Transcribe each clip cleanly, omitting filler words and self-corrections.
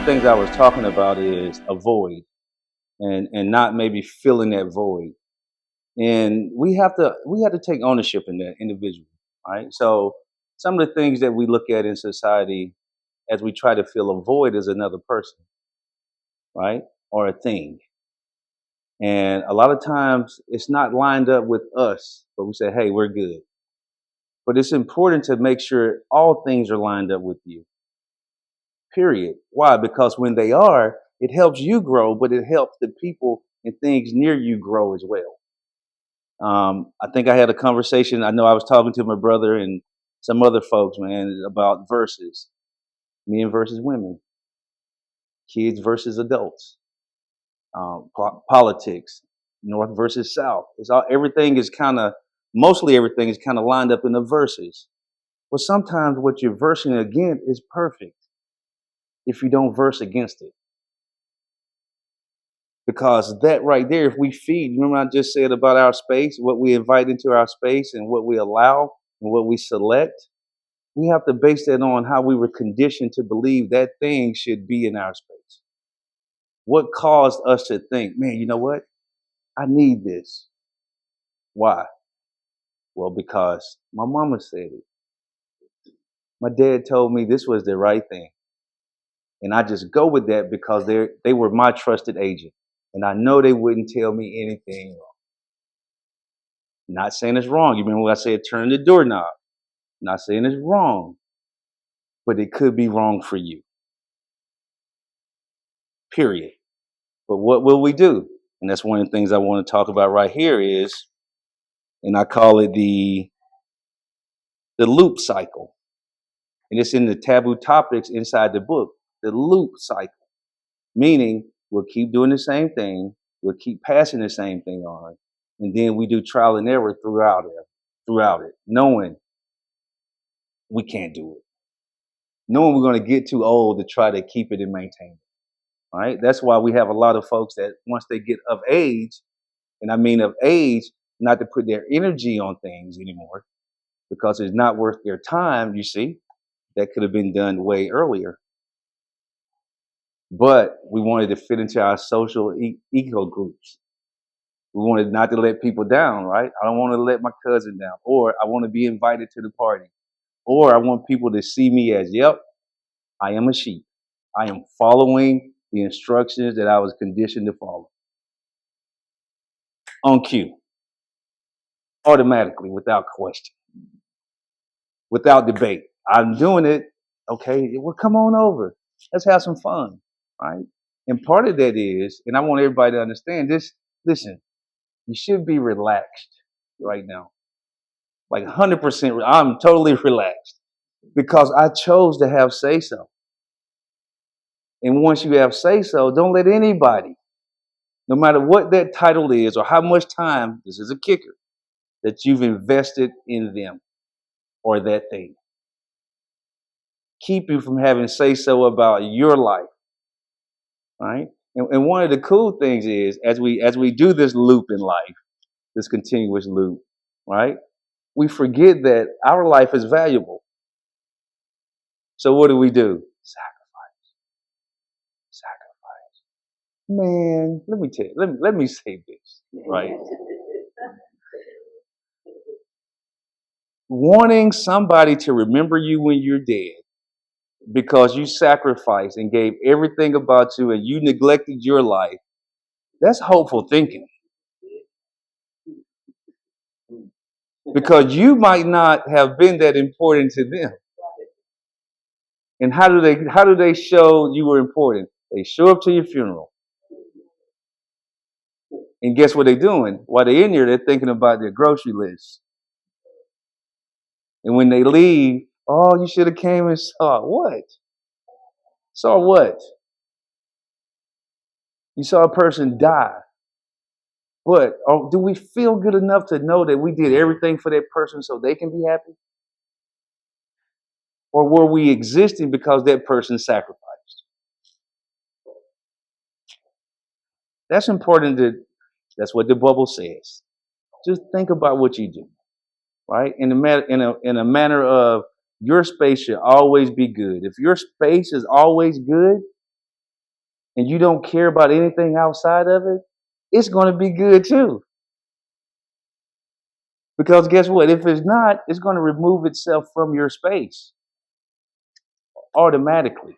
of the things I was talking about is a void and not maybe filling that void. And we have to take ownership in that individually, right? So some of the things that we look at in society as we try to fill a void is another person, right? Or a thing. And a lot of times it's not lined up with us, but we say, hey, we're good. But it's important to make sure all things are lined up with you. Period. Why? Because when they are, it helps you grow, but it helps the people and things near you grow as well. I think I had a conversation. I know I was talking to my brother and some other folks, man, about verses, men versus women, kids versus adults, politics, North versus South. It's all everything is kind of mostly everything is kind of lined up in the verses. But sometimes what you're versing against is perfect if you don't verse against it. Because that right there, if we feed, remember I just said about our space, what we invite into our space and what we allow and what we select, we have to base that on how we were conditioned to believe that thing should be in our space. What caused us to think, man, you know what? I need this. Why? Well, because my mama said it. My dad told me this was the right thing. And I just go with that because they were my trusted agent. And I know they wouldn't tell me anything wrong. Not saying it's wrong. You remember when I said turn the doorknob? Not saying it's wrong, but it could be wrong for you. Period. But what will we do? And that's one of the things I want to talk about right here is, and I call it the loop cycle. And it's in the taboo topics inside the book. The loop cycle. Meaning we'll keep doing the same thing, we'll keep passing the same thing on, and then we do trial and error throughout it, knowing we can't do it. Knowing we're going to get too old to try to keep it and maintain it. All right. That's why we have a lot of folks that once they get of age, and I mean of age, not to put their energy on things anymore, because it's not worth their time, you see, that could have been done way earlier. But we wanted to fit into our social eco groups. We wanted not to let people down, right? I don't want to let my cousin down, or I want to be invited to the party, or I want people to see me as, yep, I am a sheep. I am following the instructions that I was conditioned to follow. On cue. Automatically, without question. Without debate. I'm doing it. Okay, well, come on over. Let's have some fun, right? And part of that is, and I want everybody to understand this, listen, you should be relaxed right now. Like 100%, I'm totally relaxed because I chose to have say so. And once you have say so, don't let anybody, no matter what that title is or how much time, this is a kicker, that you've invested in them or that thing, keep you from having say so about your life, right? And one of the cool things is as we do this loop in life, this continuous loop, right? We forget that our life is valuable. So what do? Sacrifice. Man, let me tell you, let me say this, right? Wanting somebody to remember you when you're dead because you sacrificed and gave everything about you and you neglected your life, that's hopeful thinking. Because you might not have been that important to them. And how do they show you were important? They show up to your funeral. And guess what they're doing? While they're in here, they're thinking about their grocery list. And when they leave, oh, you should have came and saw what? Saw what? You saw a person die. But do we feel good enough to know that we did everything for that person so they can be happy? Or were we existing because that person sacrificed? That's important. That's what the bubble says. Just think about what you do, right? In a manner of your space should always be good. If your space is always good, and you don't care about anything outside of it, it's going to be good too. Because guess what? If it's not, it's going to remove itself from your space automatically.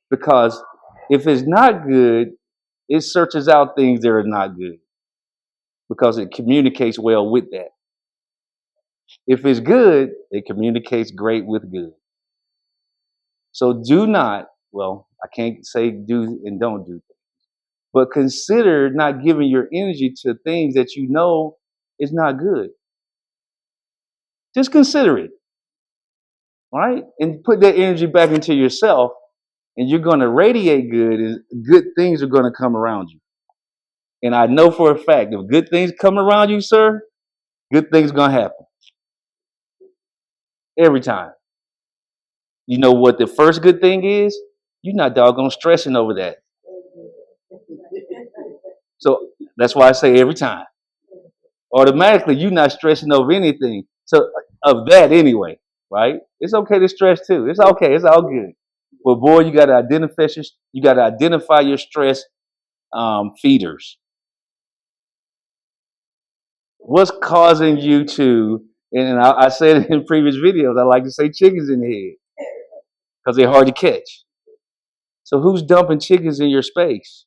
Because if it's not good, it searches out things that are not good because it communicates well with that. If it's good, it communicates great with good. So do not, well, I can't say do and don't do, but consider not giving your energy to things that you know is not good. Just consider it, right? And put that energy back into yourself, and you're going to radiate good, and good things are going to come around you. And I know for a fact, if good things come around you, sir, good things are going to happen every time. You know what the first good thing is? You're not doggone stressing over that. So that's why I say every time. Automatically, you're not stressing over anything. So of that anyway, right? It's okay to stress too. It's okay. It's all good. But boy, you got to identify your stress feeders. What's causing you to? And I said it in previous videos. I like to say chickens in the head because they're hard to catch. So who's dumping chickens in your space?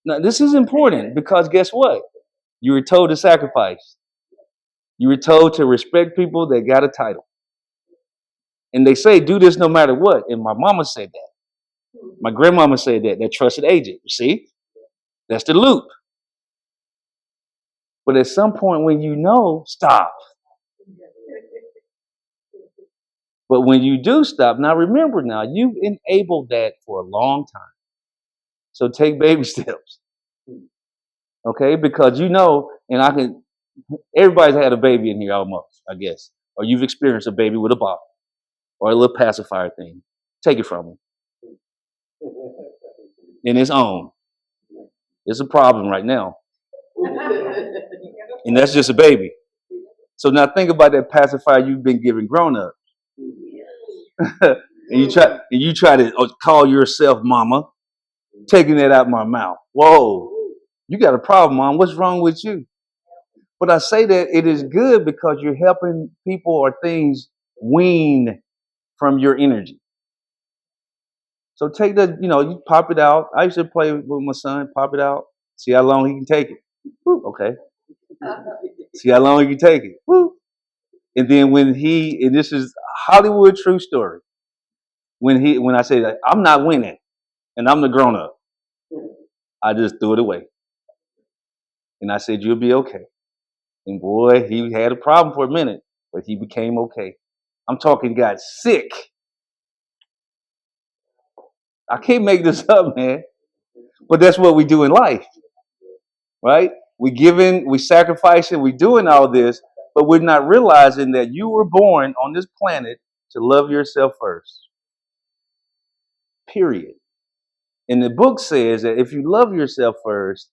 Now this is important because guess what? You were told to sacrifice. You were told to respect people that got a title. And they say do this no matter what. And my mama said that. My grandmama said that. That trusted agent. You see? That's the loop. But at some point when you know, stop. But when you do stop, now remember now, you've enabled that for a long time. So take baby steps. Okay? Because you know, and everybody's had a baby in here almost, I guess. Or you've experienced a baby with a bottle or a little pacifier thing. Take it from them. In its own. It's a problem right now. And that's just a baby. So now think about that pacifier you've been giving grown up. and you try to call yourself mama, taking that out my mouth. Whoa, you got a problem, mom. What's wrong with you? But I say that it is good because you're helping people or things wean from your energy. So take you pop it out. I used to play with my son, pop it out, see how long he can take it. Woo, okay. See how long he can take it. Woo. And then and this is Hollywood true story. When I say that I'm not winning and I'm the grown up, I just threw it away. And I said, you'll be okay. And boy, he had a problem for a minute, but he became okay. I'm talking got sick. I can't make this up, man. But that's what we do in life, right? We sacrificing, we doing all this, but we're not realizing that you were born on this planet to love yourself first. Period. And the book says that if you love yourself first,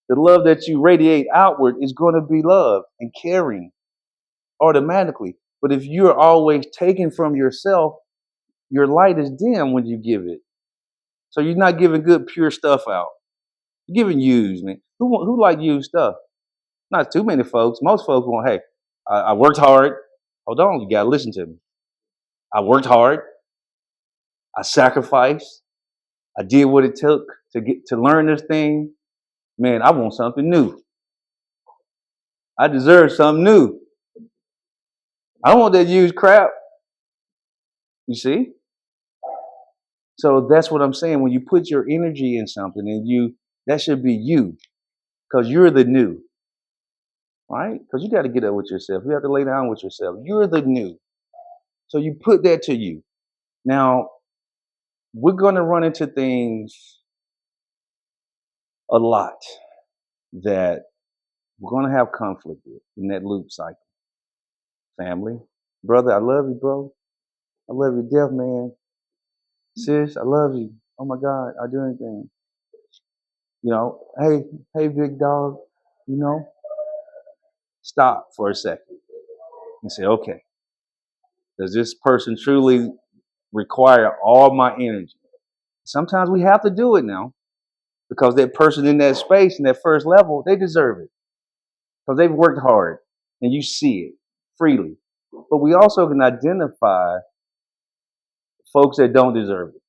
the love that you radiate outward is going to be love and caring automatically. But if you're always taking from yourself, your light is dim when you give it. So you're not giving good, pure stuff out. You're giving used, man. Who like used stuff? Not too many folks. Most folks want, hey, I worked hard. Hold on, you gotta listen to me. I worked hard. I sacrificed. I did what it took to learn this thing. Man, I want something new. I deserve something new. I don't want that used crap. You see? So that's what I'm saying. When you put your energy in something and that should be you. Because you're the new. Right? Because you got to get up with yourself. You have to lay down with yourself. You're the new. So you put that to you. Now, we're going to run into things a lot that we're going to have conflict with in that loop cycle. Family. Brother, I love you, bro. I love you to death, man. Sis, I love you. Oh my God, I'll do anything. Hey, big dog, stop for a second and say, okay, Does this person truly require all my energy? Sometimes we have to do it now because that person in that space, in that first level, they deserve it because they've worked hard and you see it freely. But we also can identify folks that don't deserve it,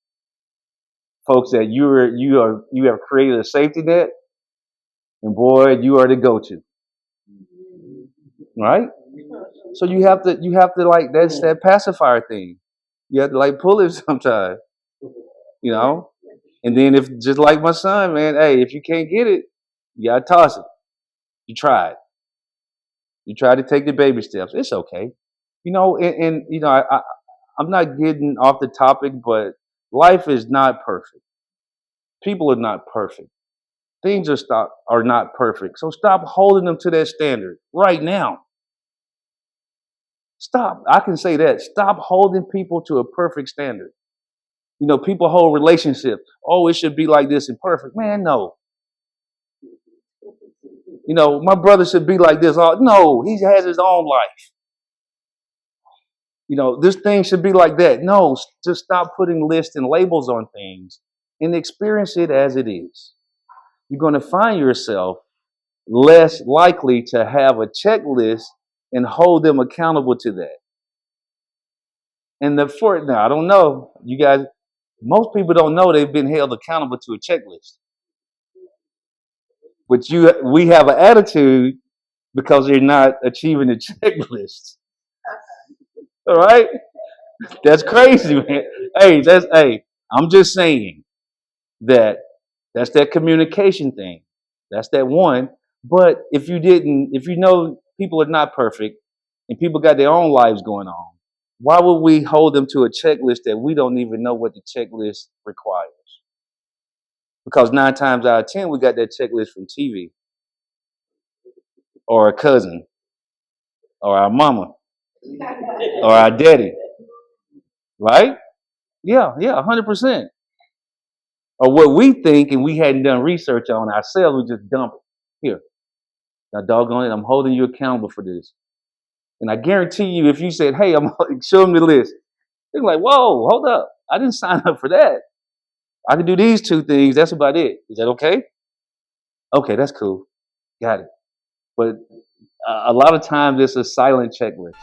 folks that you have created a safety net, and boy, you are the go-to, right? So you have to like that's that pacifier thing. You have to like pull it sometimes, you know. And then if just like my son, man, hey, if you can't get it, you gotta toss it. You tried. You try to take the baby steps. It's okay. And I'm not getting off the topic, but life is not perfect. People are not perfect. Things are not perfect. So stop holding them to that standard right now. Stop. I can say that. Stop holding people to a perfect standard. People hold relationships. Oh, it should be like this and perfect. Man, no. My brother should be like this. Oh, no, he has his own life. This thing should be like that. No, just stop putting lists and labels on things and experience it as it is. You're going to find yourself less likely to have a checklist and hold them accountable to that. And now, I don't know, you guys, most people don't know they've been held accountable to a checklist. But we have an attitude because they're not achieving the checklist. All right? That's crazy, man. Hey, I'm just saying that's that communication thing. That's that one. But if you know people are not perfect and people got their own lives going on, why would we hold them to a checklist that we don't even know what the checklist requires? Because 9 times out of 10, we got that checklist from TV or a cousin or our mama or our daddy, right? Yeah, 100%. Or what we think and we hadn't done research on ourselves, we just dump it. Here, now doggone it, I'm holding you accountable for this. And I guarantee you, if you said, hey, I'm show them the list, they're like, whoa, hold up. I didn't sign up for that. I can do these 2 things. That's about it. Is that okay? Okay, that's cool. Got it. But a lot of times it's a silent checklist.